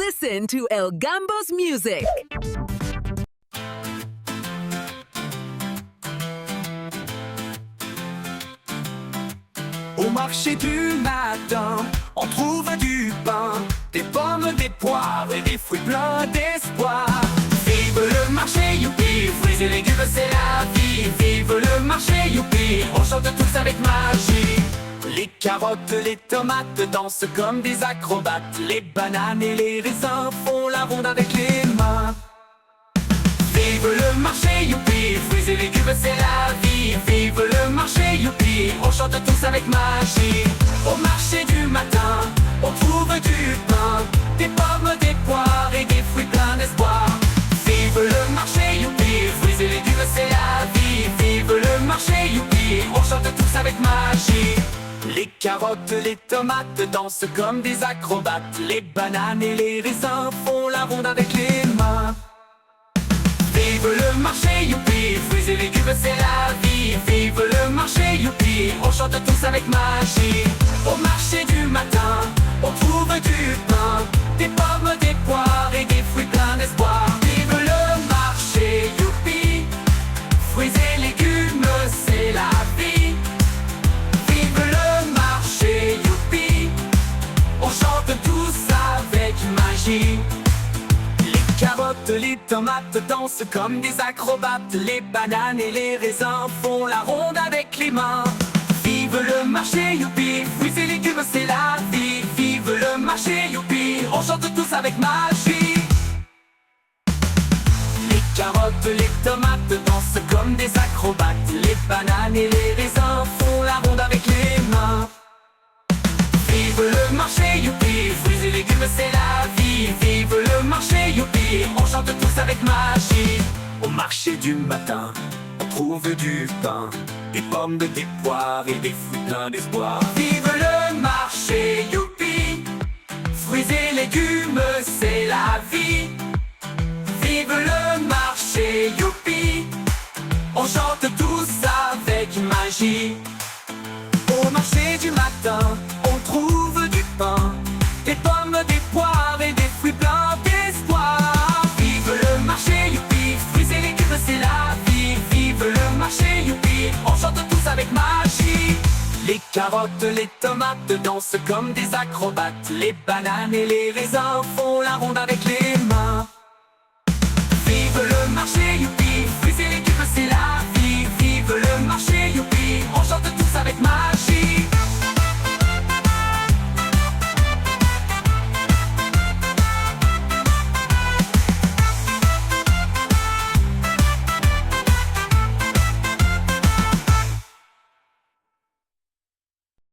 Listen to El Gambo's music. Au marché du matin, on trouve du pain, des pommes, des poires et des fruits pleins d'espoir. Vive le marché, youpi, fruits et légumes, c'est la vie. Vive le marché, youpi, on chante tous avec magie. Les carottes, les tomates dansent comme des acrobates. Les bananes et les raisins font la ronde avec les mains. Vive le marché, youpi, fruits et légumes, c'est la vie. Vive le marché, youpi, on chante tous avec magie. Au marché du matin, on trouve du pain, des pommes, des poires et des fruits pleins d'espoir. Vive le marché, youpi, fruits et légumes, c'est la vie. Vive le marché, youpi, on chante tous avec magie. Les carottes, les tomates dansent comme des acrobates. Les bananes et les raisins font la ronde avec les mains. Vive le marché, youpi, fruits et légumes, c'est la vie. Vive le marché, youpi, on chante tous avec magie. Au marché du matin, on trouve du pain, des pommes, des poires et des fruits pleins d'espoir. Vive le marché, youpi, fruits et légumes, c'est la vie. Vive le marché, youpi, on chante tous avec magie. Les carottes, les tomates dansent comme des acrobates. Les bananes et les raisins font la ronde avec les mains. Vive le marché, youpi, fruits et légumes, c'est la vie. Vive le marché, youpi, on chante tous avec magie. Les carottes, les tomates dansent comme des acrobates. Les bananes et les raisins font la ronde avec les mains. Vive le marché, youpi, fruits et légumes, c'est la vie. Vive le marché, youpi, on chante tous avec magie. Au marché du matin, on trouve du pain, des pommes, des poires et des fruits pleins d'espoir. Vive le marché, youpi, fruits et légumes, c'est la vie. Vive le marché, youpi, on chante tous avec magie. Au marché du matin, on trouve du pain, des pommes, des poires et des fruits pleins d'espoir. Vive le marché, youpi, fruits et légumes, c'est la vie. Vive le marché, youpi, on chante tous avec magie. Les carottes, les tomates dansent comme des acrobates. Les bananes et les raisins font la ronde avec